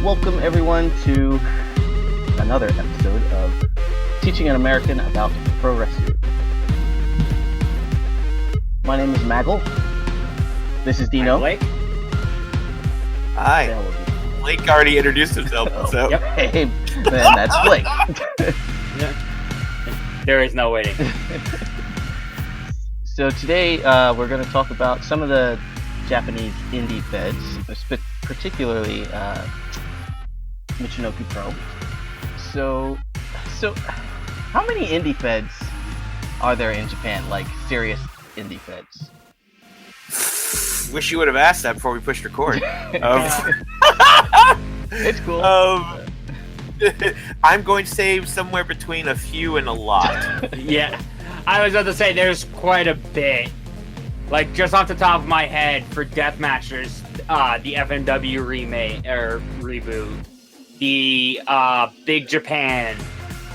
Welcome everyone to another episode of Teaching an American About Puroresu. My name is Maggle. This is Dino. I'm Blake. Hi. Blake already introduced himself. So. Yep. Hey, man, that's Blake. There is no waiting. So today we're going to talk about some of the Japanese Indy feds, particularly Michinoku Pro. So how many Indy feds are there in Japan? Like serious Indy feds? Wish you would have asked that before we pushed record. It's cool. I'm going to say somewhere between a few and a lot. Yeah, I was about to say there's quite a bit. Like just off the top of my head, for Deathmatch, there's the FNW remake or reboot, the Big Japan.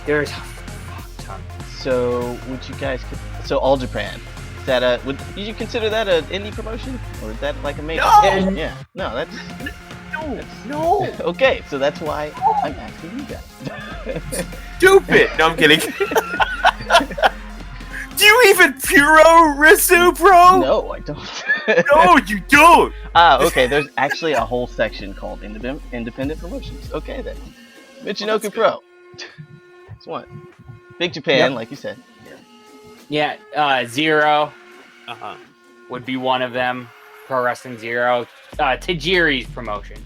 There's a fuck ton. So would you guys? So All Japan. Is that would you consider that an indie promotion, or is that like a major? No! Yeah. No, that's. No. Okay, so that's why I'm asking you guys. Stupid. No, I'm kidding. Do you even Puroresu, bro? No, I don't. No, you don't. Okay. There's actually a whole section called independent promotions. Okay, then. Michinoku Pro. That's one. Big Japan, like you said. Yeah, Zero Uh-huh. would be one of them. Pro Wrestling Zero, Tajiri's promotion.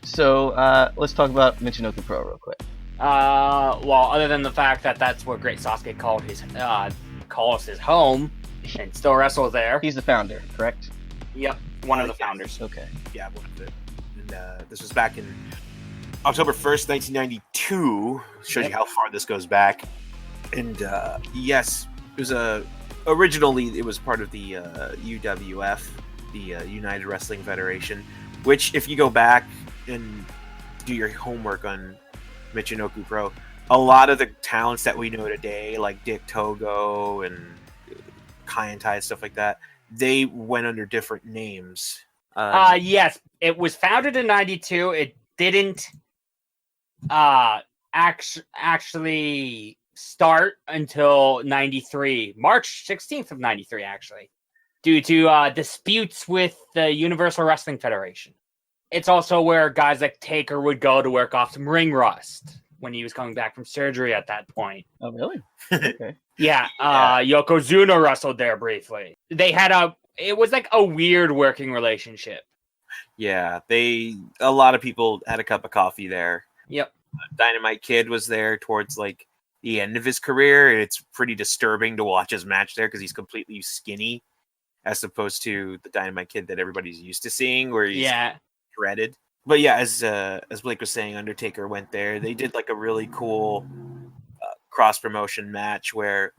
So let's talk about Michinoku Pro real quick. Well, other than the fact that that's where Great Sasuke calls his home, and still wrestles there. He's the founder, correct? Yep, one of the founders. Okay. Yeah, one of it. And this was back in October 1st, 1992. Shows you how far this goes back. And yes, it was originally it was part of the UWF, the United Wrestling Federation, which if you go back and do your homework on Michinoku Pro, a lot of the talents that we know today, like Dick Togo and Kaientai and stuff like that, they went under different names. Yes, it was founded in 92. It didn't actually start until 93, March 16th of 93, actually, due to disputes with the Universal Wrestling Federation. It's also where guys like Taker would go to work off some ring rust when he was coming back from surgery at that point. Oh, really? Okay. Yeah, Yokozuna wrestled there briefly. They had it was like a weird working relationship. Yeah, a lot of people had a cup of coffee there. Yep. Dynamite Kid was there towards like the end of his career. It's pretty disturbing to watch his match there because he's completely skinny, as opposed to the Dynamite Kid that everybody's used to seeing, where he's shredded. But yeah, as Blake was saying, Undertaker went there. They did like a really cool cross promotion match where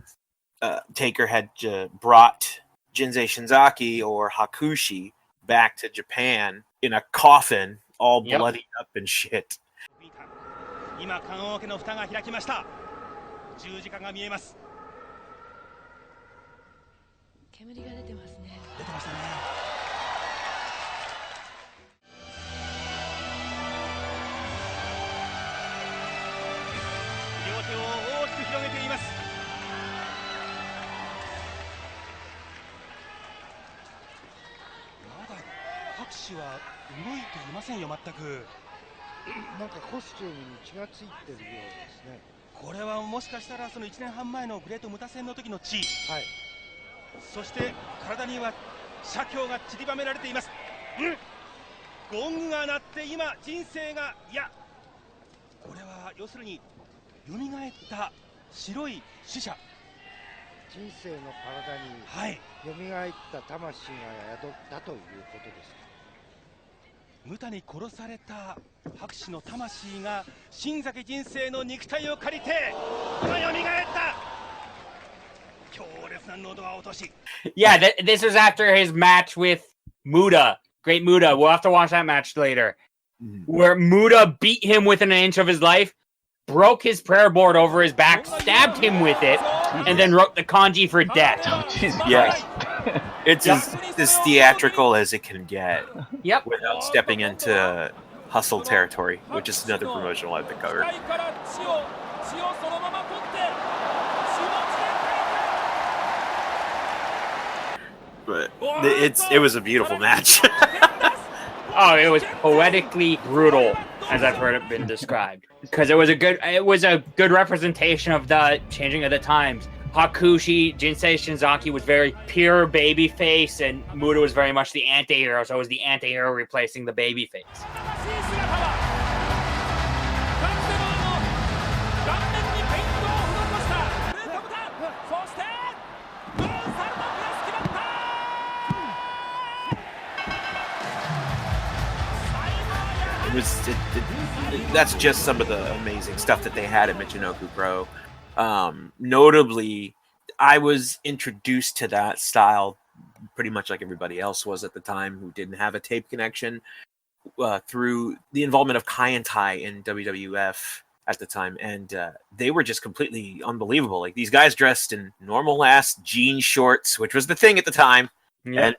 Taker had brought Jinsei Shinzaki, or Hakushi, back to Japan in a coffin, all bloodied up and shit. 今、棺桶の蓋が開きました。十字架が見えます。煙が出てますね。出てましたね。両手を大きく広げています。まだ拍手は動いていませんよ、全く。なんかコスチュームに血がついてるようですね。これはもしかしたらその1年半前のグレートムタ戦の時の血、はい、そして体には写経が散りばめられています。ゴングが鳴って今人生が、いやこれは要するに蘇った白い死者、人生の体に蘇った魂が宿ったということですか。ムタに殺された博士の魂が新崎人生の肉体を借りて今蘇った。強烈な喉輪落とし。Yeah, this was after his match with Muta. Great Muta. We'll have to watch that match later. Where Muta beat him within an inch of his life, broke his prayer board over his back, stabbed him with it, and then wrote the kanji for death. Oh, Jesus Yeah. It's as theatrical as it can get. Yep. Without stepping into Hustle Territory, which is another promotion we'll have to cover. But it was a beautiful match. Oh, it was poetically brutal, as I've heard it been described, because it was a good representation of the changing of the times. Hakushi, Jinsei Shinzaki was very pure babyface, and Muda was very much the anti-hero, so it was the anti-hero replacing the babyface. That's just some of the amazing stuff that they had at Michinoku Pro. Notably, I was introduced to that style pretty much like everybody else was at the time who didn't have a tape connection through the involvement of Kaientai in WWF at the time, and they were just completely unbelievable. Like, these guys dressed in normal ass jean shorts, which was the thing at the time. Yep.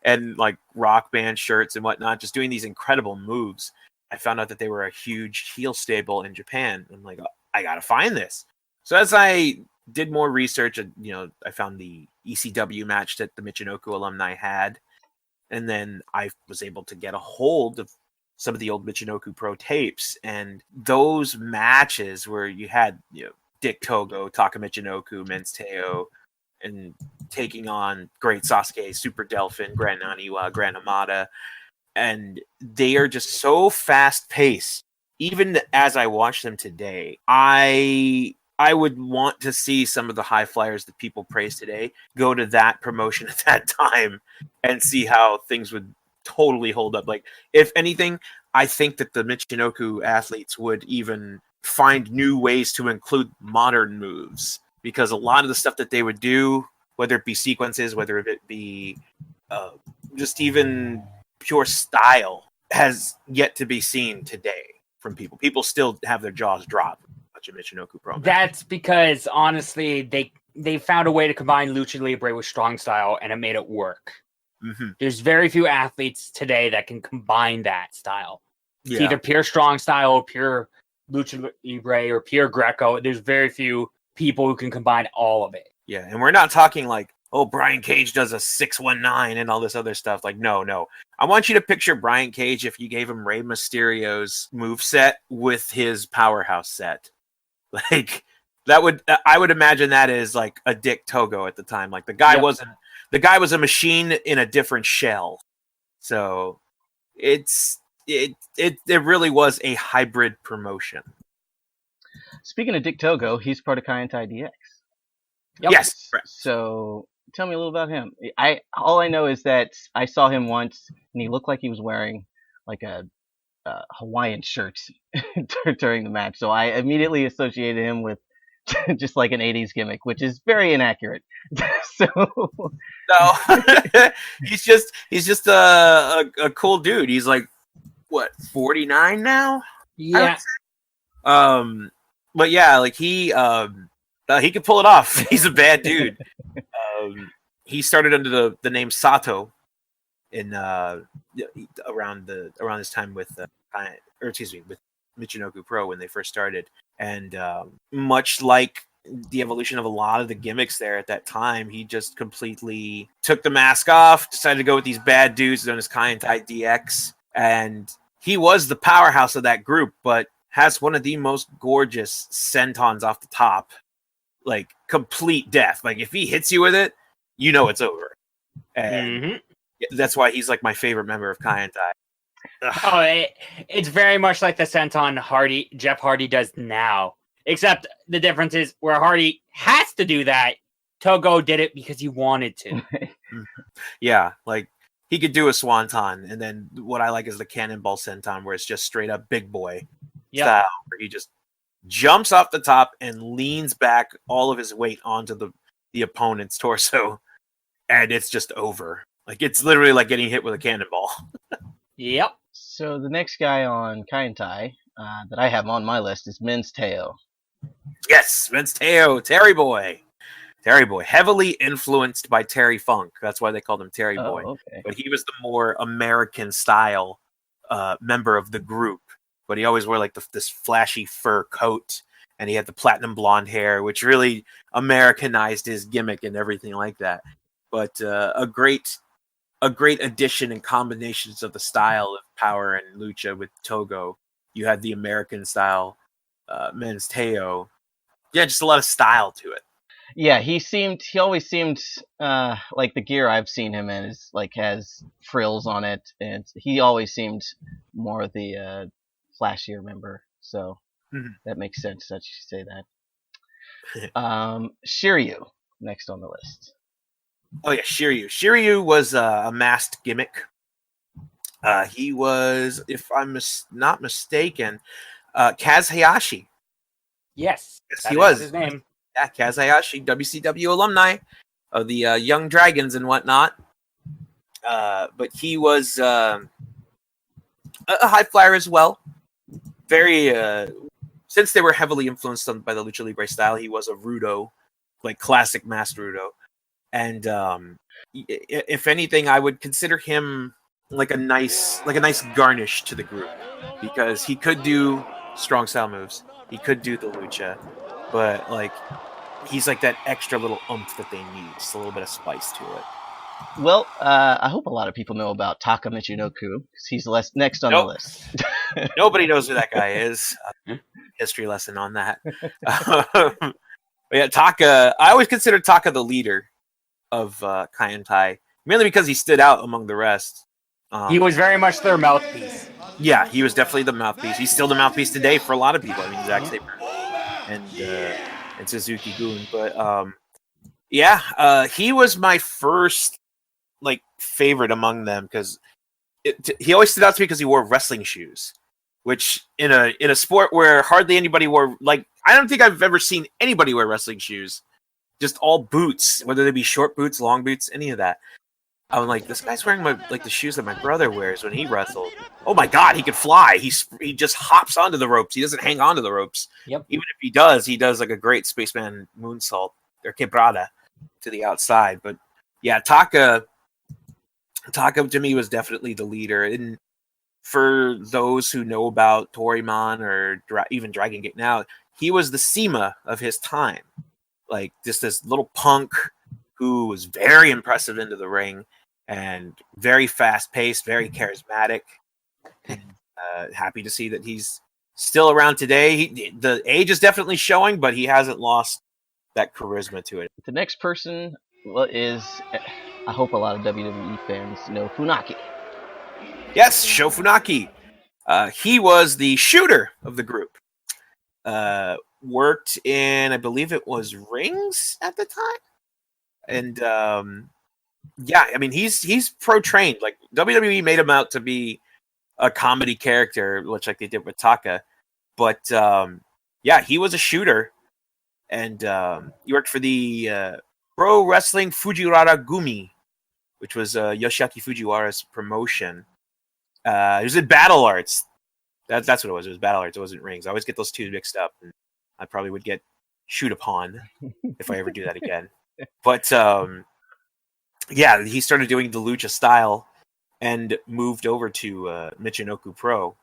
And like rock band shirts and whatnot, just doing these incredible moves. I found out that they were a huge heel stable in Japan. I'm like, I gotta find this. So as I did more research, I found the ECW match that the Michinoku alumni had, and then I was able to get a hold of some of the old Michinoku Pro tapes, and those matches where you had Dick Togo, Taka Michinoku, Men's Teo, and taking on Great Sasuke, Super Delphin, Grand Naniwa, Grand Hamada, and they are just so fast-paced. Even as I watch them today, I would want to see some of the high flyers that people praise today go to that promotion at that time and see how things would totally hold up. Like, if anything, I think that the Michinoku athletes would even find new ways to include modern moves, because a lot of the stuff that they would do, whether it be sequences, whether it be just even pure style, has yet to be seen today from people. People still have their jaws dropped watching Michinoku Pro. That's because, honestly, they found a way to combine Lucha Libre with strong style, and it made it work. Mm-hmm. There's very few athletes today that can combine that style. Yeah. It's either pure strong style, pure Lucha Libre, or pure Greco. There's very few people who can combine all of it. Yeah, and we're not talking like, oh, Brian Cage does a 619 and all this other stuff. Like, no. I want you to picture Brian Cage if you gave him Rey Mysterio's moveset with his powerhouse set. Like, I would imagine that is like a Dick Togo at the time. Like, the guy was a machine in a different shell. So it really was a hybrid promotion. Speaking of Dick Togo, he's part of Kaientai DX. Yep. Yes. Right. So tell me a little about him. All I know is that I saw him once, and he looked like he was wearing like a Hawaiian shirt during the match. So I immediately associated him with just like an 80s gimmick, which is very inaccurate. So no, he's just a cool dude. He's like, what, 49 now? Yeah. But yeah, like he could pull it off. He's a bad dude. He started under the name Sato in around this time with with Michinoku Pro when they first started, and much like the evolution of a lot of the gimmicks there at that time, he just completely took the mask off, decided to go with these bad dudes known as Kaientai DX, and he was the powerhouse of that group, but has one of the most gorgeous sentons off the top. Like, complete death. Like, if he hits you with it, you know it's over. And that's why he's like my favorite member of Kaientai. Oh, it's very much like the senton Jeff Hardy does now. Except the difference is where Hardy has to do that, Togo did it because he wanted to. Yeah, like, he could do a swanton, and then what I like is the cannonball senton, where it's just straight up big boy style, where he just jumps off the top and leans back all of his weight onto the opponent's torso, and it's just over. Like, it's literally like getting hit with a cannonball. Yep. So the next guy on Kaientai that I have on my list is Men's Teo. Yes, Men's Teo, Terry Boy, heavily influenced by Terry Funk. That's why they called him Terry Boy. Okay. But he was the more American style member of the group, but he always wore like this flashy fur coat, and he had the platinum blonde hair, which really Americanized his gimmick and everything like that. But a great addition and combinations of the style of power and lucha with Togo. You had the American style men's Teo. Yeah, just a lot of style to it. Yeah, he always seemed like the gear I've seen him in is like has frills on it, and he always seemed more of the flashier member. So that makes sense that you say that. Shiryu next on the list. Oh yeah, Shiryu. Shiryu was a masked gimmick. He was, if I'm not mistaken, Kaz Hayashi. Yes, He was his name. Yeah, Kaz Hayashi, WCW alumni of the Young Dragons and whatnot. But he was a high flyer as well. Very, since they were heavily influenced by the Lucha Libre style, he was a Rudo, like classic masked Rudo. And if anything, I would consider him like a nice garnish to the group, because he could do strong style moves, he could do the lucha, but like he's like that extra little oomph that they need, just a little bit of spice to it. Well, I hope a lot of people know about Taka Michinoku, because he's next on the list. Nobody knows who that guy is. History lesson on that. But yeah, Taka. I always considered Taka the leader of Kaientai, mainly because he stood out among the rest. He was very much their mouthpiece. Yeah, he was definitely the mouthpiece. He's still the mouthpiece today for a lot of people. I mean, Zack Sabre and Suzuki Gun. But he was my first like favorite among them, because he always stood out to me because he wore wrestling shoes, which in a sport where hardly anybody wore, like, I don't think I've ever seen anybody wear wrestling shoes. Just all boots, whether they be short boots, long boots, any of that. I'm like, this guy's wearing the shoes that my brother wears when he wrestled. Oh my God, he could fly. He just hops onto the ropes. He doesn't hang onto the ropes. Yep. Even if he does like a great spaceman moonsault or quebrada to the outside. But yeah, Taka to me was definitely the leader. And for those who know about Toryman or even Dragon Gate now, he was the SEMA of his time. Like just this little punk who was very impressive into the ring and very fast-paced, very charismatic. And, happy to see that he's still around today. The age is definitely showing, but he hasn't lost that charisma to it. The next person is, I hope a lot of WWE fans know, Funaki. Yes, Sho Funaki. He was the shooter of the group. Worked in, I believe it was Rings at the time. And I mean, he's pro trained. Like WWE made him out to be a comedy character, which like they did with Taka. But he was a shooter, and he worked for the Pro Wrestling Fujiwara Gumi, which was Yoshiaki Fujiwara's promotion. He was in Battle Arts. That's what it was. It was Battle Arts. It wasn't Rings. I always get those two mixed up, and I probably would get shoot upon if I ever do that again. But he started doing the lucha style and moved over to Michinoku Pro,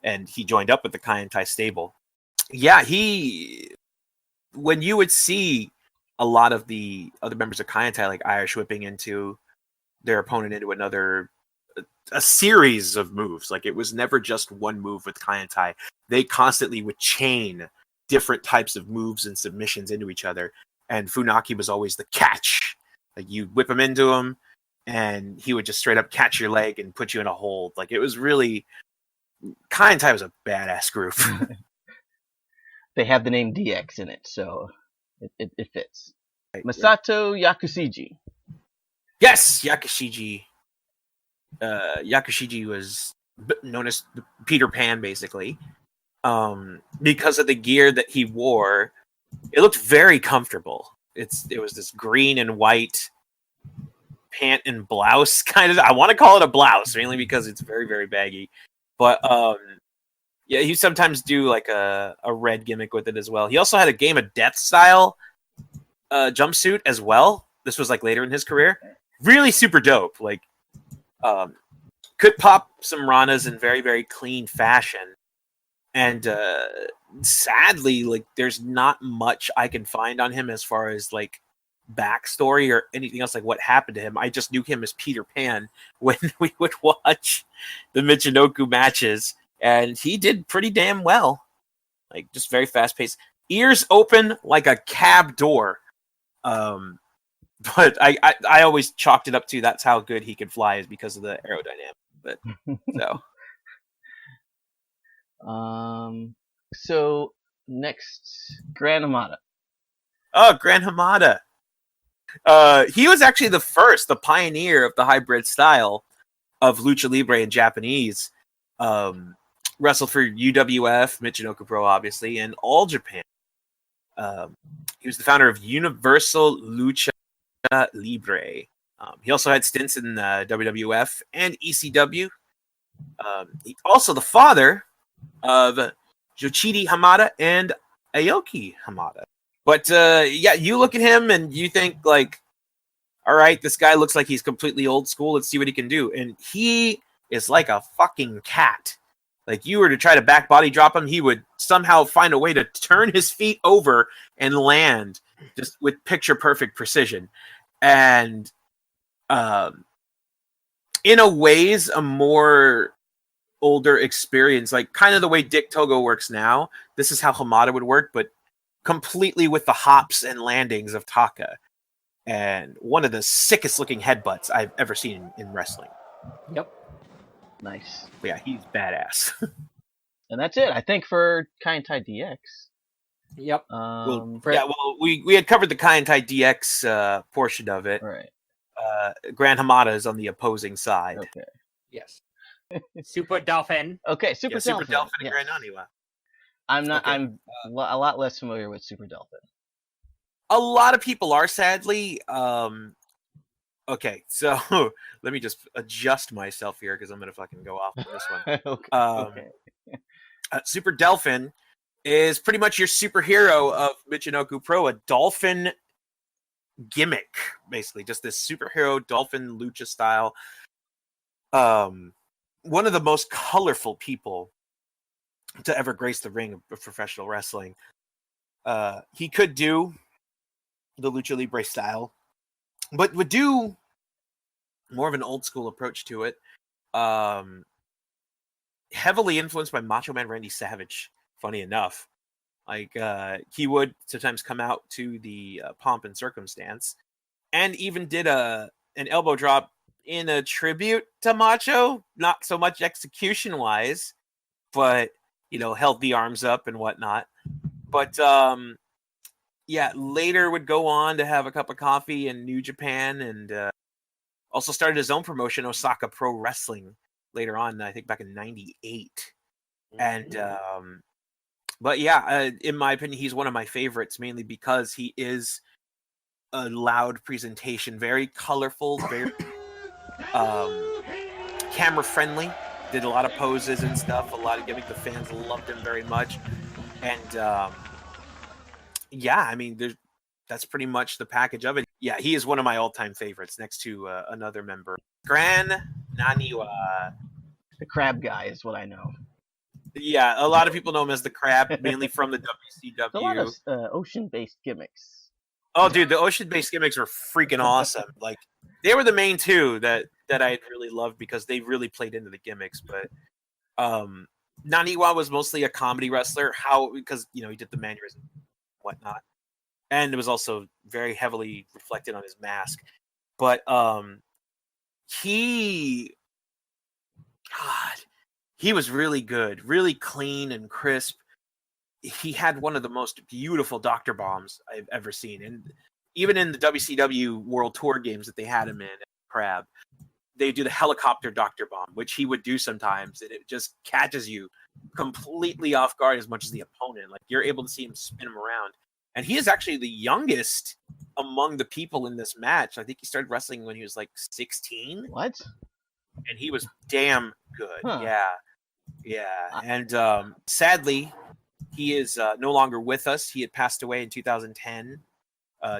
and he joined up with the Kaientai stable. Yeah, when you would see a lot of the other members of Kaientai like Irish whipping into their opponent into a series of moves. Like it was never just one move with Kaientai. They constantly would chain different types of moves and submissions into each other. And Funaki was always the catch. Like you whip him into him, and he would just straight up catch your leg and put you in a hold. Like it was really, Kaientai was a badass group. They have the name DX in it, so it fits. Masato Yakushiji. Yes, Yakushiji. Yakushiji was known as Peter Pan, basically, because of the gear that he wore. It looked very comfortable. It was this green and white pant and blouse kind of. I want to call it a blouse mainly because it's very, very baggy. But he sometimes do like a red gimmick with it as well. He also had a Game of Death style jumpsuit as well. This was like later in his career. Really super dope. Like could pop some Ranas in very, very clean fashion. And sadly, like, there's not much I can find on him as far as like backstory or anything else, like what happened to him. I just knew him as Peter Pan when we would watch the Michinoku matches, and he did pretty damn well. Like, just very fast paced, ears open like a cab door. But I always chalked it up to that's how good he could fly, is because of the aerodynamic. But so So next, Gran Hamada. oh, Gran Hamada. He was actually the pioneer of the hybrid style of lucha libre in Japanese. Wrestled for UWF, Michinoku Pro, obviously, and All Japan. He was the founder of Universal Lucha Libre. He also had stints in WWF and ECW. He's also the father of Yoshidi Hamada and Aoki Hamada. But yeah, you look at him and you think like, all right, this guy looks like he's completely old school. Let's see what he can do. And he is like a fucking cat. Like, you were to try to back body drop him, he would somehow find a way to turn his feet over and land just with picture perfect precision. And in a ways, a more older experience, like kind of the way Dick Togo works now. This is how Hamada would work, but completely with the hops and landings of Taka. And one of the sickest looking headbutts I've ever seen in wrestling. Yep. Nice. But yeah, he's badass. And that's it, I think, for Kaientai DX. Yep. We had covered the Kaientai DX portion of it. Right. Gran Hamada is on the opposing side. Okay. Yes. Super Dolphin. Okay, Super Delphin. Super Delphin Yes. and Gran Aniwa. I'm not. Okay. I'm a lot less familiar with Super Delphin. A lot of people are, sadly. Okay, so let me just adjust myself here because I'm gonna fucking go off on this one. Okay. Okay. Super Delphin is pretty much your superhero of Michinoku Pro, a dolphin gimmick, basically, just this superhero dolphin lucha style. One of the most colorful people to ever grace the ring of professional wrestling. He could do the lucha libre style, but would do more of an old school approach to it. Heavily influenced by Macho Man Randy Savage, funny enough. Like, he would sometimes come out to the Pomp and Circumstance, and even did an elbow drop in a tribute to Macho. Not so much execution wise, but held the arms up and whatnot. But yeah, later would go on to have a cup of coffee in New Japan, and also started his own promotion, Osaka Pro Wrestling, later on, I think back in '98. And but yeah, in my opinion, he's one of my favorites, mainly because he is a loud presentation, very colorful, very camera friendly. Did a lot of poses and stuff, a lot of gimmick. The fans loved him very much. And yeah, I mean, that's pretty much the package of it. Yeah, he is one of my all-time favorites, next to another member, Gran Naniwa. The crab guy is what I know. Yeah, a lot of people know him as the Crab, mainly from the WCW. There's a lot of ocean-based gimmicks. Oh, dude, the ocean-based gimmicks were freaking awesome. Like, they were the main two that I really loved because they really played into the gimmicks. But Naniwa was mostly a comedy wrestler. Because he did the mannerism and whatnot, and it was also very heavily reflected on his mask. But he was really good, really clean and crisp. He had one of the most beautiful Dr. Bombs I've ever seen. And even in the WCW World Tour games that they had him in, Crab, they do the helicopter Dr. Bomb, which he would do sometimes. And it just catches you completely off guard as much as the opponent. Like, you're able to see him spin him around. And he is actually the youngest among the people in this match. I think he started wrestling when he was like 16. What? And he was damn good. Huh. Yeah. And sadly, he is no longer with us. He had passed away in 2010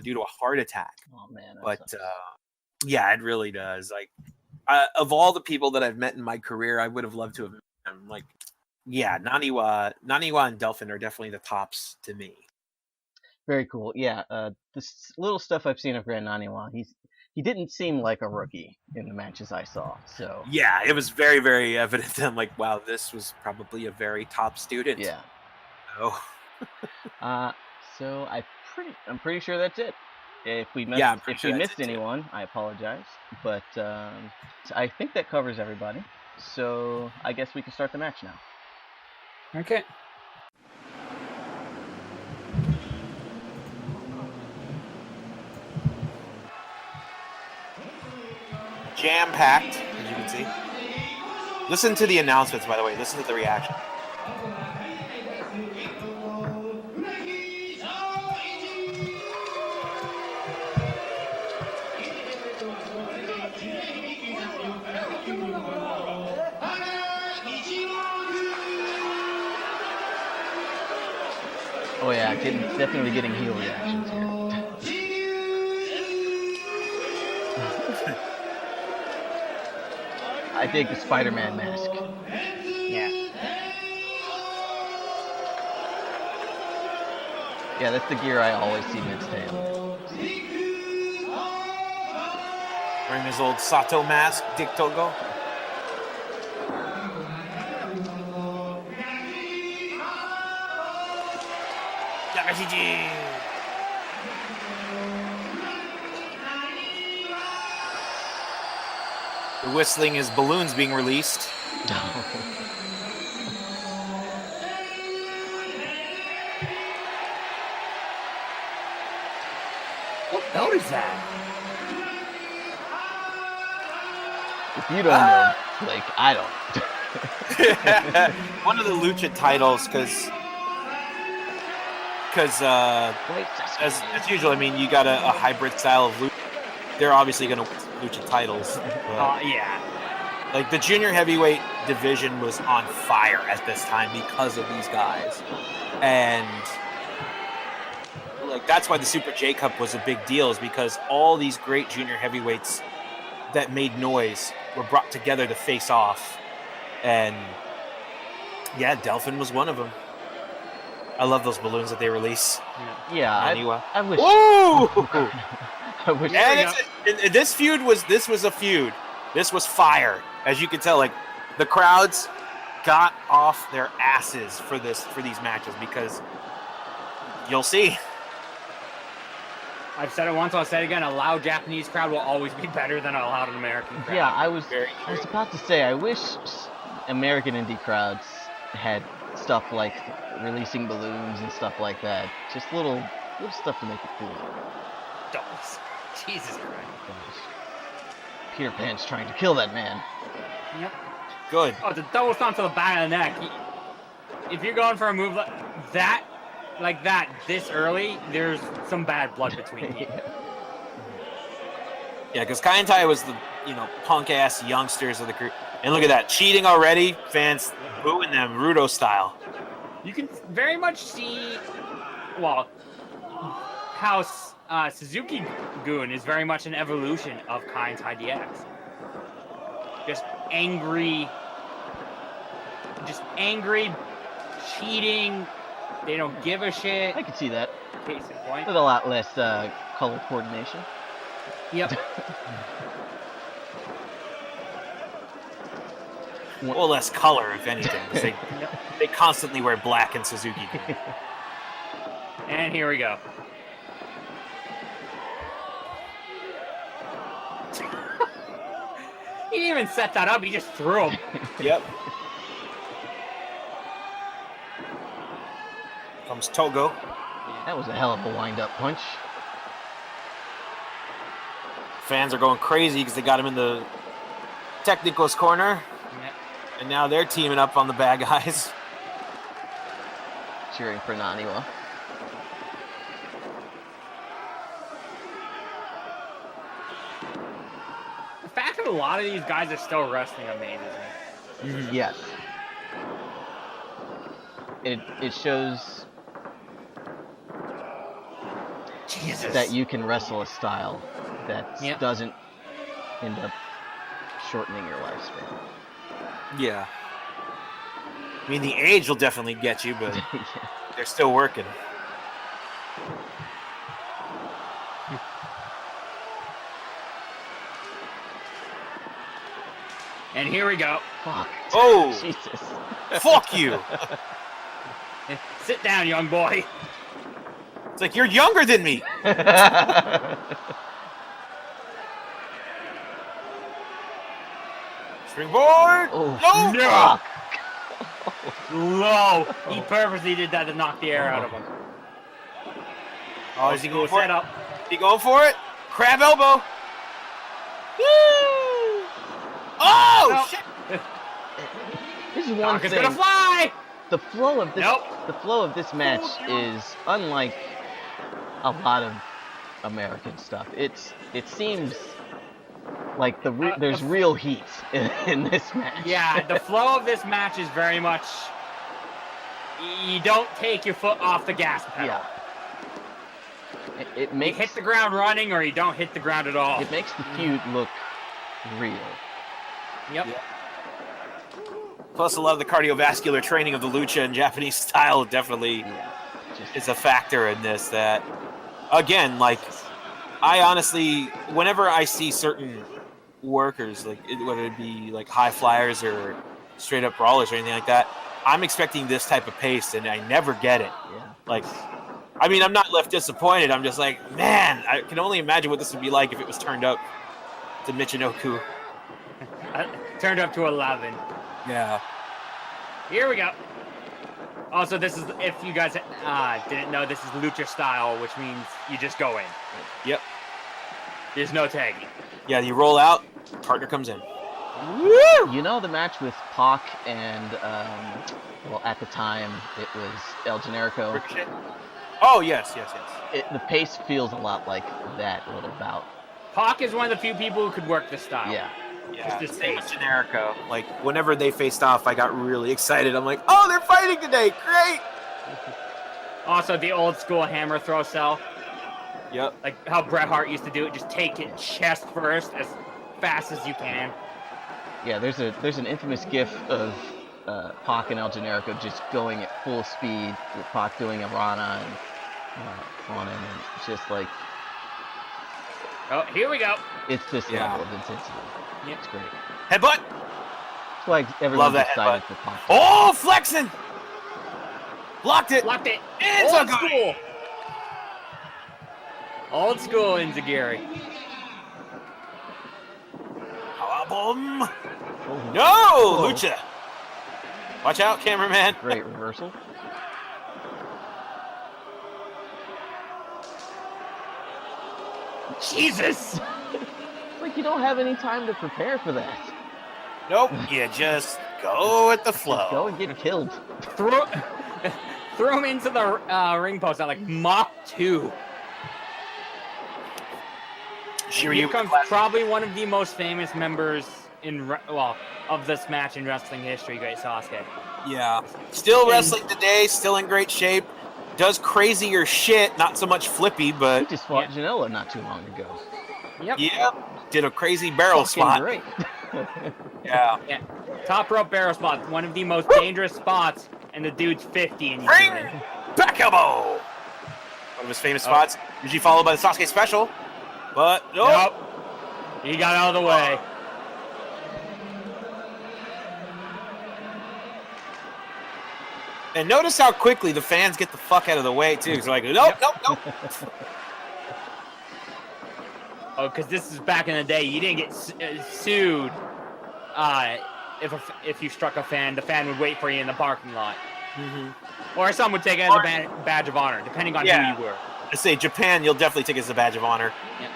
due to a heart attack. Oh man. But yeah, it really does. Like, of all the people that I've met in my career, I would have loved to have met them. Like, yeah, Naniwa and Delphin are definitely the tops to me. Very cool. Yeah, this little stuff I've seen of Grand Naniwa, he didn't seem like a rookie in the matches I saw. So Yeah, it was very, very evident that I'm like, wow, this was probably a very top student. yeah. Oh, So I'm pretty sure that's it. If we missed, Yeah, I'm pretty sure that's missed it, too. anyone, I apologize. But I think that covers everybody. So I guess we can start the match now. Okay. jam-packed, as you can see. Listen to the announcements, by the way. Listen to the reaction. Oh yeah, definitely getting heel reactions here. I dig the Spider-Man mask. Yeah. Yeah, that's the gear I always see Vince Tail. Wearing his old Sato mask, Dick Togo. Yakashiji! The whistling is balloons being released. What belt is that? If you don't know, Blake, I don't. One of the lucha titles, because as usual, I mean, you got a hybrid style of lucha. They're obviously going to win lucha titles. But, Yeah. like, the junior heavyweight division was on fire at this time because of these guys. And like that's why the Super J Cup was a big deal, is because all these great junior heavyweights that made noise were brought together to face off. And yeah, Delphin was one of them. I love those balloons that they release. Yeah, Anyway. I wish. Woo! I wish. And this was a feud. This was fire, as you can tell. Like the crowds got off their asses for these matches, because you'll see. I've said it once, I'll say it again. A loud Japanese crowd will always be better than a loud American crowd. Yeah, I was Very about to say, I wish American indie crowds had stuff like releasing balloons and stuff like that. Just little stuff to make it cool. Dolls. Jesus Christ. Gosh. Peter Pan's trying to kill that man. Yep. Good. Oh, the double stomp to the back of the neck. If you're going for a move like that, this early, there's some bad blood between you. Yeah, because Kaientai was the punk ass youngsters of the crew, and look at that, cheating already. Fans booing them Rudo style. You can very much see, well, how Suzuki Gun is very much an evolution of Kaientai DX. Just angry, cheating. They don't give a shit. I can see that. Case in point. With a lot less color coordination. Yep. Well, less color, if anything. 'Cause they constantly wear black in Suzuki. And here we go. He didn't even set that up. He just threw him. Yep. Comes Togo. That was a hell of a wind-up punch. Fans are going crazy because they got him in the Technico's corner. Yep. And now they're teaming up on the bad guys. Cheering for Naniwa. The fact that a lot of these guys are still wrestling amazes me. Yes. It shows Jesus. that you can wrestle a style that Yep. doesn't end up shortening your lifespan. Yeah. I mean, the age will definitely get you, but Yeah. they're still working. And here we go. Fuck. Oh! Jesus. Fuck you! Sit down, young boy. It's like, you're younger than me! Springboard! Oh, No! No! Low. He purposely did that to knock the air out of him. Oh, is he going for Set it? up. Is he going for it? Crab elbow! Woo! Oh, No. shit! this is one Doc is thing. gonna fly! The flow of this, Nope. the flow of this match is unlike a lot of American stuff. It seems like there's real heat in this match. Yeah, the flow of this match is very much. You don't take your foot off the gas pedal. Yeah. It You makes hit the ground running, or you don't hit the ground at all. it makes the feud look real. Yep. Yeah. Plus, a lot of the cardiovascular training of the lucha and Japanese style definitely Yeah. Just is a factor in this. That, again, like, I honestly, whenever I see certain workers, like whether it be like high flyers or straight up brawlers or anything like that, I'm expecting this type of pace, and I never get it. yeah. Like, I mean, I'm not left disappointed. I'm just like, man, I can only imagine what this would be like if it was turned up to Michinoku. Turned up to 11. Yeah. Here we go. Also, this is, if you guys didn't know, this is lucha style, which means you just go in. Yep. There's no tagging. Yeah, you roll out, partner comes in. You know the match with Pac and well, at the time it was El Generico. Ricochet? Oh, yes. The pace feels a lot like that little bout. Pac is one of the few people who could work this style. Yeah. Yeah, Just same with pace. Generico. Like, whenever they faced off, I got really excited. I'm like, oh, they're fighting today. Great. Also, the old school hammer throw cell. Yep. Like how Bret Hart used to do it. Just take it chest first as fast as you can. Yeah, there's an infamous gif of Pac and El Generico just going at full speed, with Pac doing a Rana and on him, and it's just like Oh, here we go. it's this Yeah. level of intensity. Yep. It's great. Headbutt. That's why everyone's that excited for Pac. Oh, flexing. Blocked it. Blocked it. It's Old a good- school. Old school Inzaguri. Boom. Oh, No, Lucha. Watch out, cameraman. great reversal. Jesus. It's like you don't have any time to prepare for that. Nope. You just go with the flow. Go and get killed. Throw him into the ring post. Like Mach 2. Sure, Here you comes probably one of the most famous members of this match in wrestling history, Great Sasuke. Yeah. Still wrestling today, still in great shape. Does crazier shit, not so much flippy, He but just fought Janela not too long ago. Yep. yeah, did a crazy barrel Fucking spot. great. Yeah. Yeah. Top rope barrel spot, one of the most dangerous spots, and the dude's 50 and you Ring do it. back elbow. One of his famous spots, usually followed by the Sasuke special. But nope. Nope. He got out of the way. And notice how quickly the fans get the fuck out of the way too. Because they're like, nope, nope. Oh, because this is back in the day. You didn't get sued if you struck a fan. The fan would wait for you in the parking lot. Or some would take it as a badge of honor, depending on who you were. I say Japan, you'll definitely take it as a badge of honor. Yeah.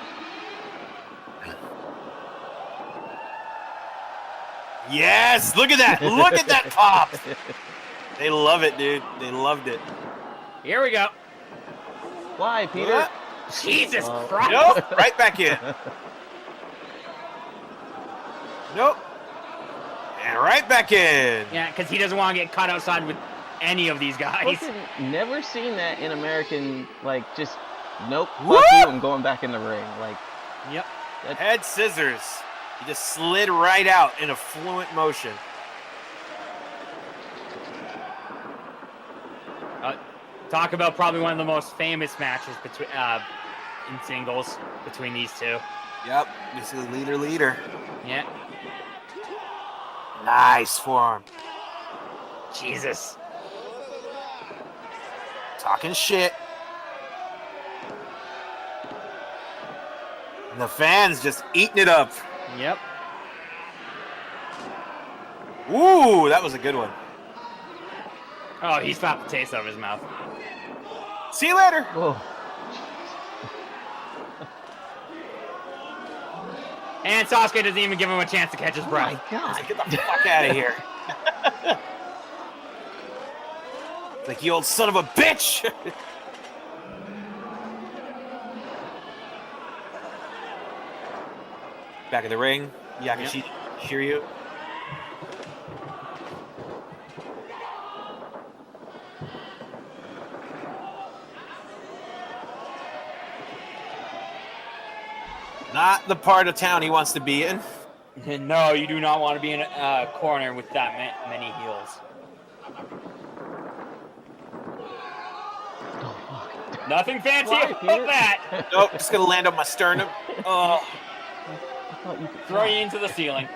Yes, look at that. Look at that pop. They love it, dude. They loved it. Here we go. Why, Peter? What? Jesus Christ. Nope, right back in. Nope. And right back in. Yeah, because he doesn't want to get caught outside with any of these guys. Fucking never seen that in American, like, just, nope, Woo! fuck you, I'm going back in the ring. Like, Yep. Head scissors. He just slid right out in a fluent motion. Talk about probably one of the most famous matches between in singles between these two. Yep, basically leader. Yeah. Nice forearm. Jesus. Talking shit. And the fans just eating it up. Yep. Ooh, that was a good one. Oh, he slapped the taste out of his mouth. See you later. Whoa. And Sasuke doesn't even give him a chance to catch his breath. Oh my God. Get the fuck out of here. Like, you old son of a bitch. Back of the ring. Yakushi Shiryu. Not the part of town he wants to be in. No, you do not want to be in a corner with that many heels. Nothing fancy Why, about Peter? that. Nope, just gonna land on my sternum. Oh, I thought you could Throw you into the ceiling.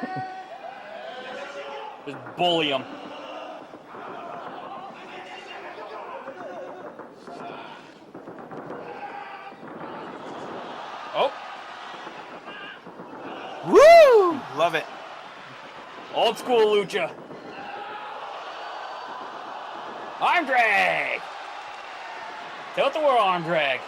Just bully him. Oh, woo! Love it. old school lucha. Arm drag. Tilt the world arm drag.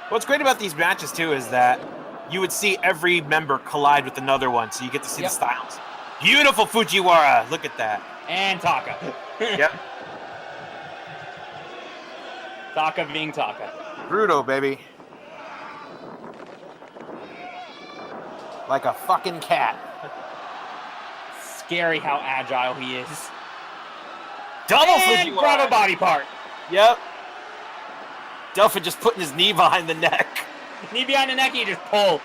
What's great about these matches too is that you would see every member collide with another one, so you get to see the styles. Beautiful Fujiwara. Look at that. And Taka. Yep. Taka being Taka. Brutal, baby. Like a fucking cat. Scary how agile he is. Double And Fujiwara. grab a body part. Yep. Delphin just putting his knee behind the neck. Knee behind the neck, you just pull.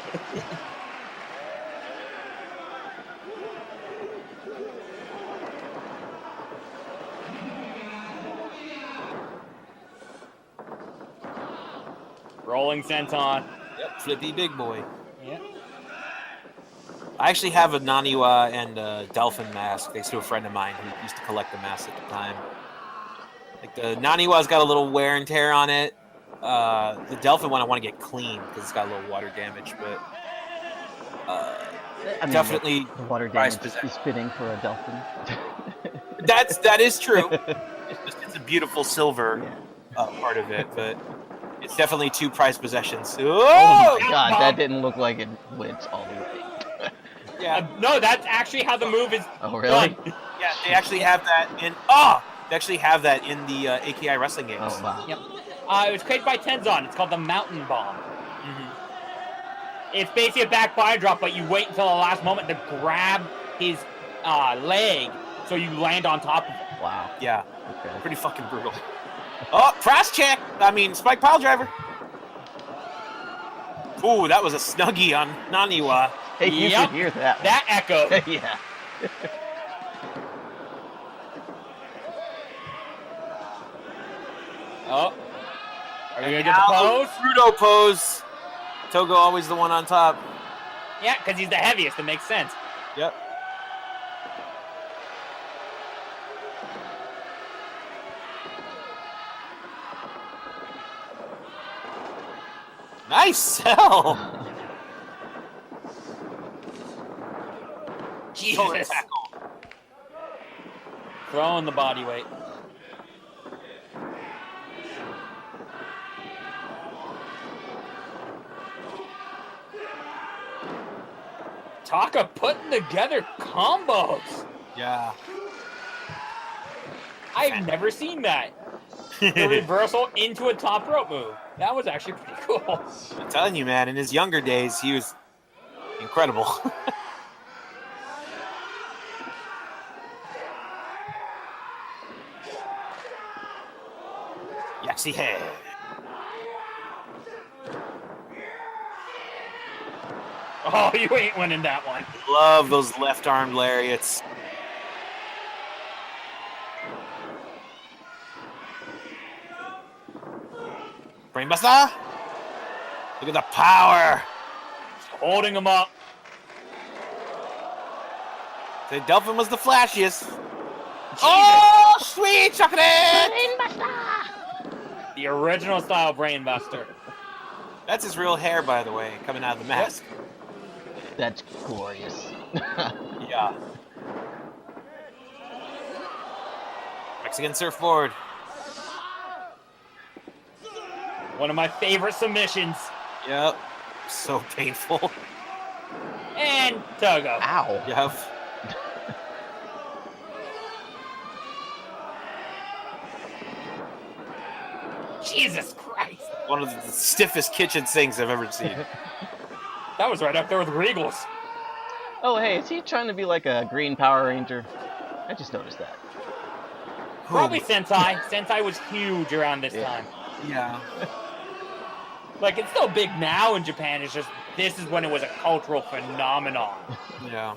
Rolling senton. Yep, flippy big boy. Yep. I actually have a Naniwa and a Delphin mask thanks to a friend of mine who used to collect the masks at the time. Like, the Naniwa's got a little wear and tear on it. The Delphin one I want to get clean because it's got a little water damage, but I mean, definitely the water price damage possession. is fitting for a dolphin. That is true. It's a beautiful silver part of it, but it's definitely two prized possessions. Oh my Oh! God, that didn't look like it went all the way. Yeah, No, that's actually how the move is Oh really? done. yeah. They actually have that in. Oh, they actually have that in the AKI wrestling games. Oh wow. Yep. It was created by Tenzon. It's called the Mountain Bomb. It's basically a back body drop, but you wait until the last moment to grab his leg so you land on top of it. Wow. Yeah, Okay. pretty fucking brutal. Oh, cross check. I mean, spike pile driver. Ooh, that was a snuggie on Naniwa. Hey, you Yep. should hear that. one. That echo. Yeah. Oh. Are we And going to get the now pose? Bruto pose. Togo always the one on top. Yeah, because he's the heaviest. It makes sense. Yep. Nice sell. Jesus. Throwing the body weight. Taka putting together combos. Yeah. I've never seen that. The reversal into a top rope move. That was actually pretty cool. I'm telling you, man, in his younger days, he was incredible. Sexy hair. Oh, you ain't winning that one. Love those left arm lariats. Brainbuster. Look at the power. Holding him up. The Delphin was the flashiest. Oh, sweet chocolate! The original style Brainbuster. That's his real hair, by the way, coming out of the mask. That's glorious. Yeah. Mexican surfboard. One of my favorite submissions. Yep. So painful. And Togo. Ow. Yep. Jesus Christ. One of the stiffest kitchen sinks I've ever seen. That was right up there with Regal's. Oh, hey, is he trying to be like a green Power Ranger? I just noticed that. Probably Sentai. Sentai was huge around this time. Yeah. Like, it's still big now in Japan. It's just, this is when it was a cultural phenomenon. Yeah.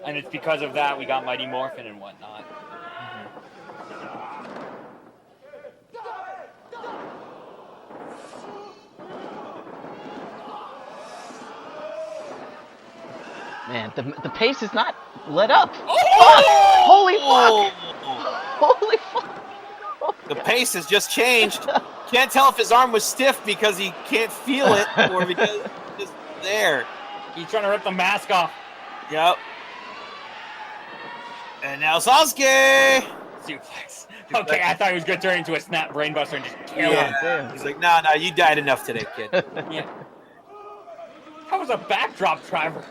And it's because of that we got Mighty Morphin and whatnot. Man, the pace is not let up. Oh! Holy fuck! Holy fuck! The pace has just changed. Can't tell if his arm was stiff because he can't feel it or because it's just there. He's trying to rip the mask off. Yep. And now Sasuke! Suplex. Okay, I thought he was going to turn into a snap brainbuster and just kill him. Damn. He's like, nah, you died enough today, kid. Yeah. That was a backdrop driver.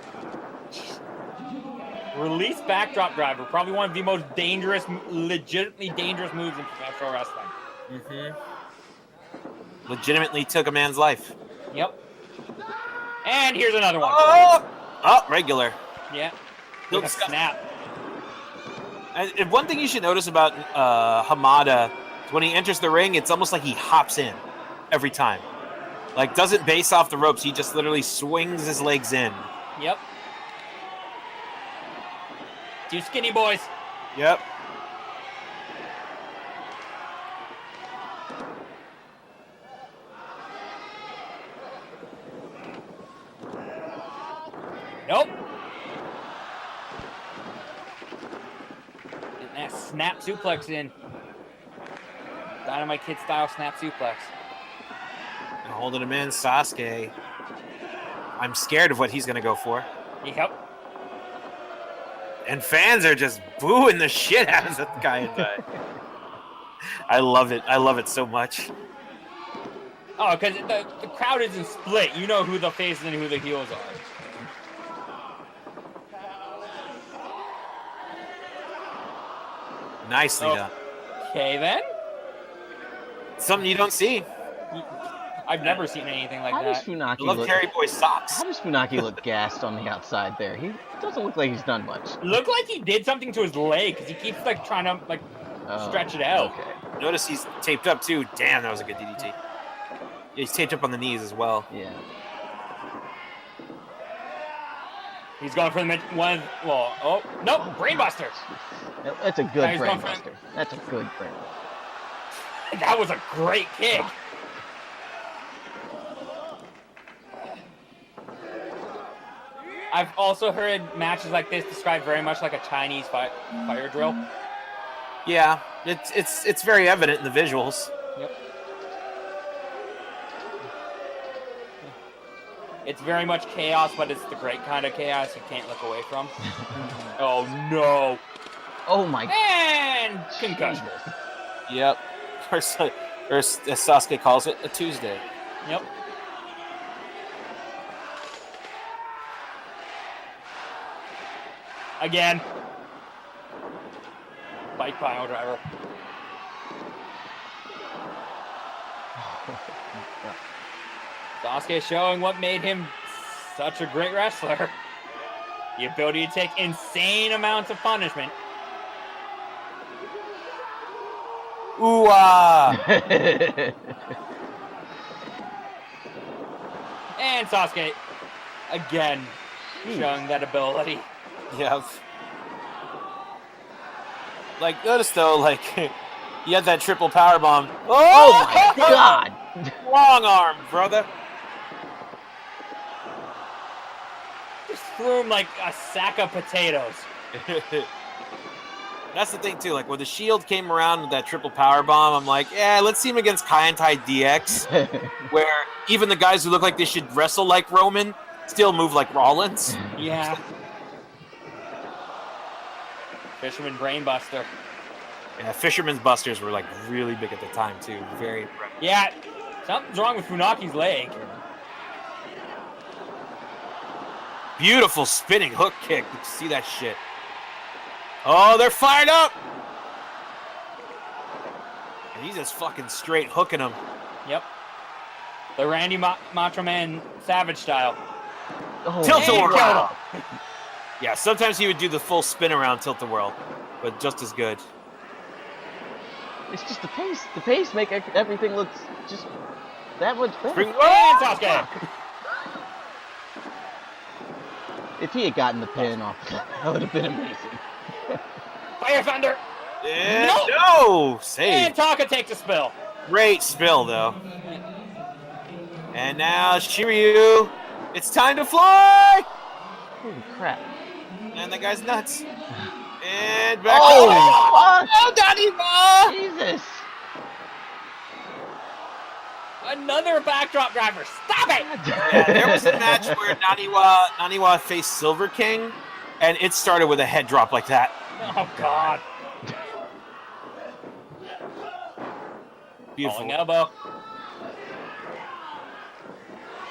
Release backdrop driver. Probably one of the most dangerous, legitimately dangerous moves in professional wrestling. Mm-hmm. Legitimately took a man's life. Yep. And here's another one. Oh, regular. Yeah. Look, With a snap. And one thing you should notice about Hamada is when he enters the ring, it's almost like he hops in every time. Like, doesn't base off the ropes. He just literally swings his legs in. Yep. Two skinny boys. Yep. Nope. Getting that snap suplex in. Dynamite Kid style snap suplex. And holding him in, Sasuke. I'm scared of what he's going to go for. Yep. And fans are just booing the shit out of that guy. I love it. I love it so much. Oh, because the crowd isn't split. You know who the faces and who the heels are. Nicely done. Okay, then. Something you don't see. I've never seen anything like How does that. Funaki I love look? Terry Boy socks. How does Funaki look gassed on the outside there? He doesn't look like he's done much. Looked like he did something to his leg because he keeps like trying to like stretch it out. Okay. Notice he's taped up too. Damn, that was a good DDT. Yeah, he's taped up on the knees as well. Yeah. He's going for the one. Well, oh nope, brainbuster. That's a good He's going for brainbuster. That's a good brainbuster. That was a great kick. I've also heard matches like this described very much like a Chinese fire drill. Yeah, it's very evident in the visuals. Yep. It's very much chaos, but it's the great kind of chaos you can't look away from. Oh no! Oh my. And concussion. Yep. Or as Sasuke calls it, a Tuesday. Yep. Again. Bike pile driver. Sasuke showing what made him such a great wrestler. The ability to take insane amounts of punishment. Ooh, ah. And Sasuke, again, showing that ability. Yeah. Like, notice though, like, he had that triple power bomb. Oh my god! Long arm, brother. Just threw him like a sack of potatoes. That's the thing too. Like when the Shield came around with that triple power bomb, I'm like, yeah, let's see him against Kaientai DX, where even the guys who look like they should wrestle like Roman still move like Rollins. Yeah. Fisherman Brainbuster. Yeah, Fisherman's Busters were like really big at the time too. Very impressive. Yeah, something's wrong with Funaki's leg. Beautiful spinning hook kick. You see that shit. Oh, they're fired up. And he's just fucking straight hooking him. Yep. The Randy Macho Man Savage style. Oh, Tilt-a-whirl. Yeah, sometimes he would do the full spin around Tilt-a-whirl, but just as good. It's just the pace. The pace make everything look just that much better. Spring And Sasuke. Sasuke. If he had gotten the pin off, that would have been amazing. Fire Thunder. No! Save. And Taka takes a spill. Great spill, though. And now, Shiryu, it's time to fly! Holy crap. And the guy's nuts. And back Oh, fuck! Danima! Jesus! Another backdrop driver. Stop it! Yeah, there was a match where Naniwa faced Silver King, and it started with a head drop like that. Oh, God. Beautiful. Falling elbow.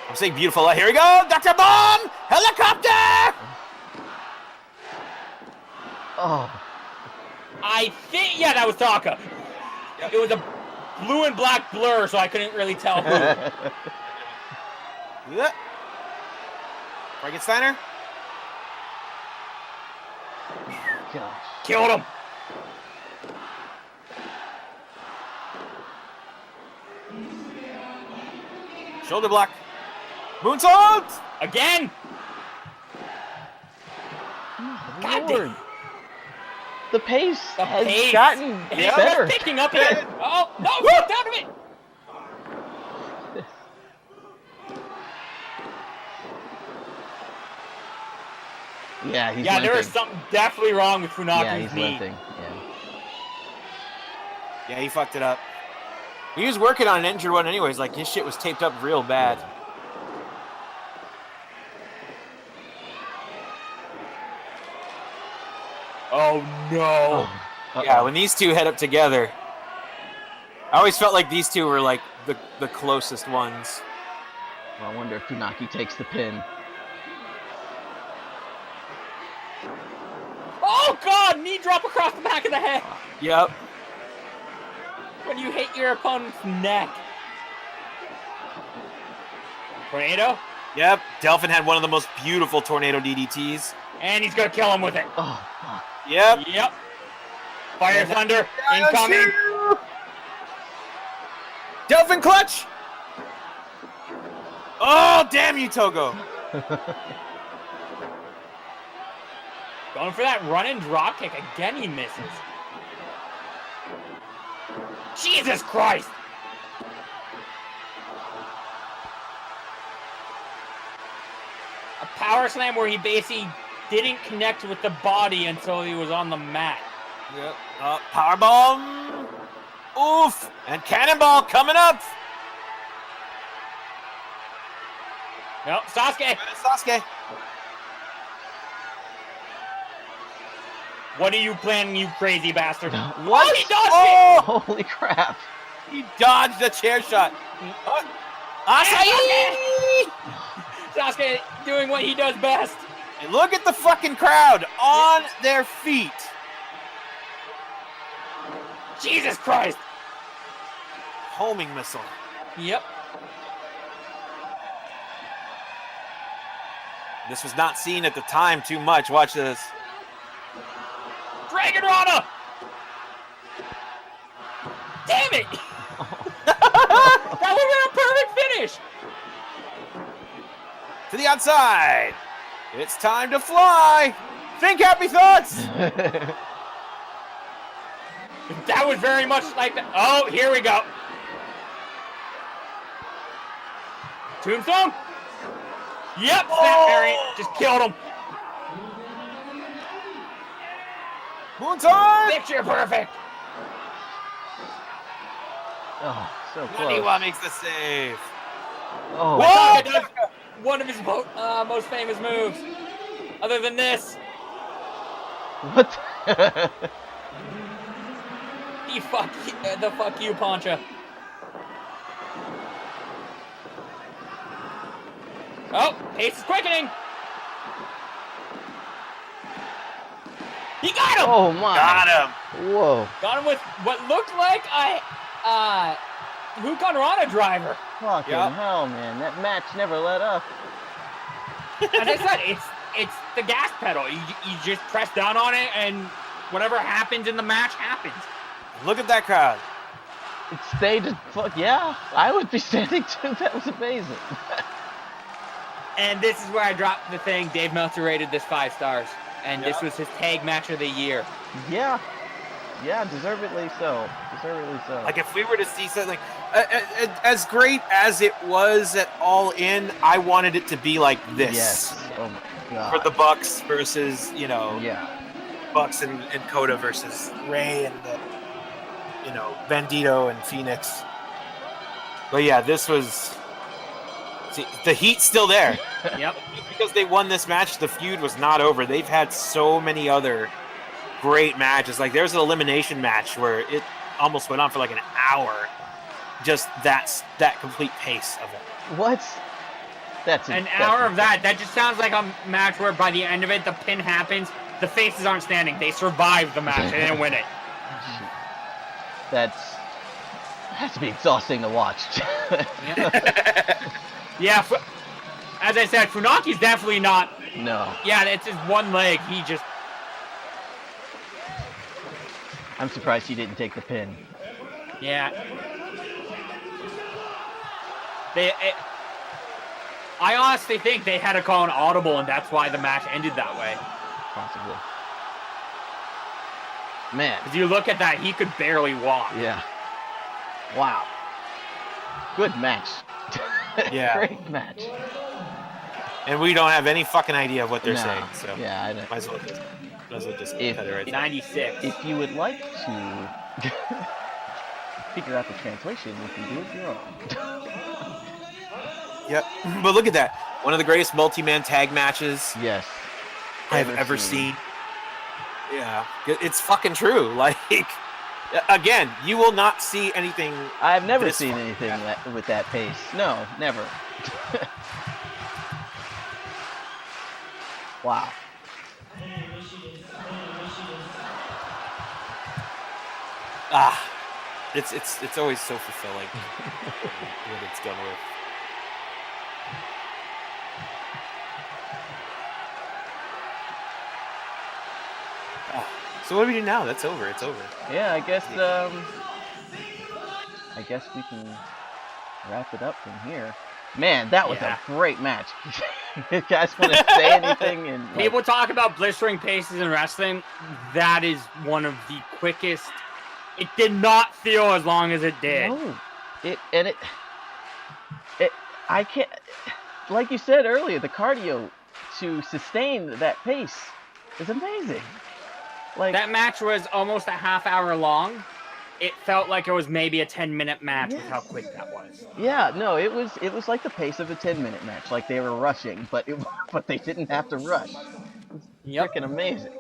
I'm saying beautiful. Here we go! Dr. Bomb! Helicopter! Oh. I think, yeah, that was Taka. It was a blue and black blur, so I couldn't really tell who. Yeah. Frankensteiner? Gosh. Killed him. Shoulder block. Moonsault! Again. God Lord. damn. The pace The has pace. gotten It's better. picking up here. Oh, no, get out of it. Yeah, he's Yeah, limping. there is something definitely wrong with Funaki's Yeah, he's knee. limping. Yeah. Yeah, he fucked it up. He was working on an injured one anyways. Like, his shit was taped up real bad. Oh, no. Yeah, when these two head up together, I always felt like these two were like the closest ones. Well, I wonder if Funaki takes the pin. Oh, God, knee drop across the back of the head. Yep. When you hit your opponent's neck. Tornado. Yep. Delphin had one of the most beautiful tornado DDTs. And he's going to kill him with it. Oh, fuck. Yep. Yep. Fire Thunder incoming. Delphin clutch. Oh, damn you, Togo. Going for that run and drop kick. Again, he misses. Jesus Christ. A power slam where he basically didn't connect with the body until he was on the mat. Yep. Powerbomb. Oof. And cannonball coming up. No, Sasuke. Sasuke. What are you planning, you crazy bastard? What? Oh, he dodged it! Oh, Holy crap. he dodged the chair shot. Asahi! Sasuke doing what he does best. And look at the fucking crowd on their feet. Jesus Christ. Homing missile. Yep. This was not seen at the time too much. Watch this. Dragon Rana! Damn it! That would have been a perfect finish! To the outside. It's time to fly. Think happy thoughts. That was very much like that. Oh, here we go. Tombstone? Yep, snap parry. Just killed him. Moonsault. Picture perfect. Oh, so close. Naniwa makes the save. Oh, Whoa! Does one of his most famous moves. Other than this, what? the fuck you, Poncha. Oh, pace is quickening. He got him. Oh my! Got him. Whoa! Got him with what looked like a Hukan Rana driver. Fucking hell, man! That match never let up. As I said, it's the gas pedal. You just press down on it, and whatever happens in the match happens. Look at that crowd. It stayed. Fuck yeah! I would be standing too. That was amazing. And this is where I dropped the thing. Dave Meltzer rated this 5 stars, and this was his tag match of the year. Yeah. Yeah, deservedly so. Deservedly so. Like if we were to see something as great as it was at All In, I wanted it to be like this. Yes. Oh my god. For the Bucks versus, Yeah. Bucks and Coda versus Ray and Bandito and Phoenix. But yeah, this was. See, the heat's still there. Yep. Because they won this match, the feud was not over. They've had so many other great matches. Like there's an elimination match where it almost went on for like an hour. Just that complete pace of it. What? That's an hour of that. That just sounds like a match where by the end of it, the pin happens. The faces aren't standing. They survived the match. They didn't win it. That has to be exhausting to watch. Yeah. As I said, Funaki's definitely not. No. Yeah, it's his one leg. He just. I'm surprised he didn't take the pin. Yeah. I honestly think they had to call an audible, and that's why the match ended that way. Possibly. Man. If you look at that, he could barely walk. Yeah. Wow. Good match. Yeah. Great match. And we don't have any fucking idea of what they're saying. So yeah, I don't. Might as well just cut it right there. 96. If you would like to figure out the translation, you can do it your own. Yep. But look at that. One of the greatest multi-man tag matches Yes. I've ever seen. Yeah. It's fucking true. Like, again, you will not see anything. I've never seen anything with that pace. No, never. Wow. It's always so fulfilling when it's done with. So what do we do now? That's over. It's over. Yeah, I guess we can wrap it up from here. Man, that was a great match. You guys want to say anything? And people talk about blistering paces in wrestling. That is one of the quickest. It did not feel as long as it did. No, I can't. Like you said earlier, the cardio to sustain that pace is amazing. Like that match was almost a half hour long. It felt like it was maybe a 10-minute match with how quick that was. Yeah, no, it was like the pace of a 10-minute match. Like they were rushing, but they didn't have to rush. It was freaking amazing.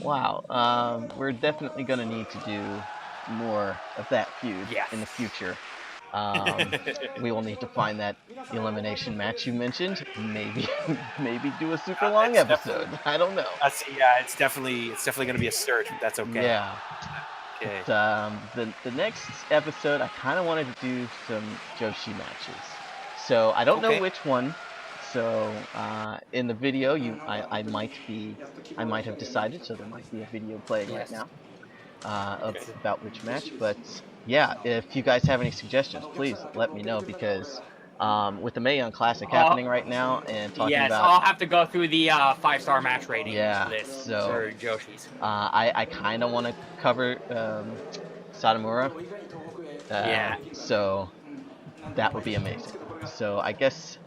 Wow, we're definitely gonna need to do more of that feud in the future. We will need to find that elimination match you mentioned. Maybe do a super long episode. I don't know. It's definitely going to be a search. But that's okay. Yeah. Okay. But, the next episode, I kind of wanted to do some Joshi matches. So I don't know which one So in the video, I might have decided, so there might be a video playing right now about which match. But yeah, if you guys have any suggestions, please let me know, because with the Mae Young Classic happening right now and talking Yes, about, I'll have to go through the 5-star match rating list so for Joshi's. I kind of want to cover Satomura. So that would be amazing. So I guess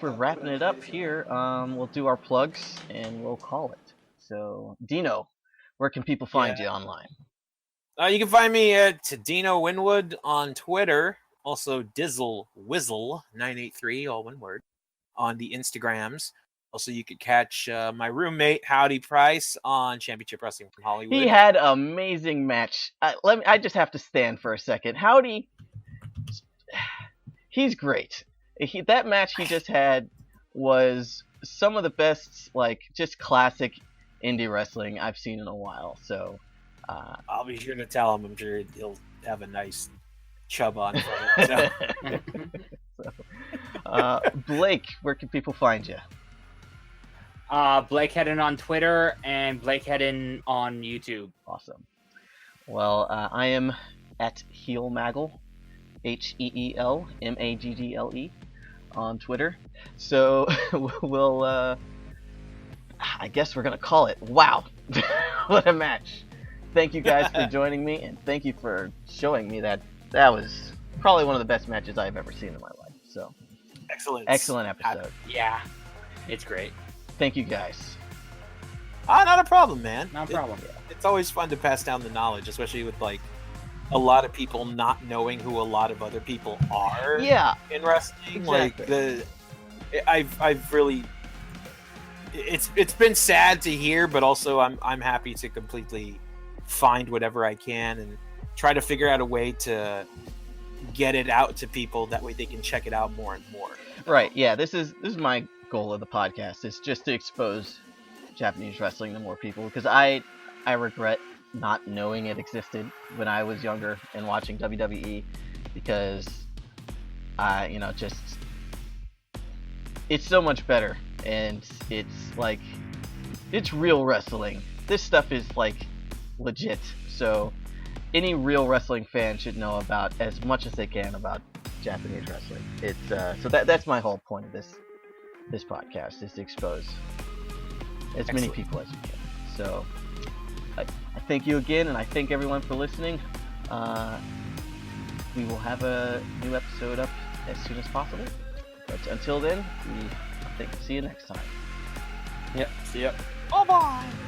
we're wrapping it up here. We'll do our plugs and we'll call it. So Dino, where can people find you online? You can find me at Dino Winwood on Twitter. Also DizzleWizzle983, all one word, on the Instagrams. Also, you could catch my roommate Howdy Price on Championship Wrestling from Hollywood. He had an amazing match. I just have to stand for a second. Howdy, he's great. That match he just had was some of the best, like, just classic indie wrestling I've seen in a while. So I'll be sure to tell him. I'm sure he'll have a nice chub on for it. So. Blake, where can people find you? Blake Hedden on Twitter and Blake Hedden on YouTube. Awesome. Well, I am at HeelMaggle, HeelMaggle on Twitter. So we'll, I guess we're gonna call it. Wow, what a match! Thank you guys for joining me, and thank you for showing me that was probably one of the best matches I've ever seen in my life. So excellent episode. Yeah, it's great. Thank you guys. Not a problem, man. Not a problem. It's always fun to pass down the knowledge, especially with like a lot of people not knowing who a lot of other people are. Yeah, in wrestling, exactly. I've really, it's been sad to hear, but also I'm happy to completely find whatever I can and try to figure out a way to get it out to people. That way they can check it out more and more. Right. Yeah. This is my goal of the podcast, is just to expose Japanese wrestling to more people, because I regret not knowing it existed when I was younger and watching WWE, because it's so much better, and it's real wrestling. This stuff is like legit, so any real wrestling fan should know about as much as they can about Japanese wrestling. It's so that's my whole point of this podcast, is to expose as many people as we can. So I thank you again, and I thank everyone for listening. We will have a new episode up as soon as possible, but until then, I think see you next time. Yep. See ya. Bye bye.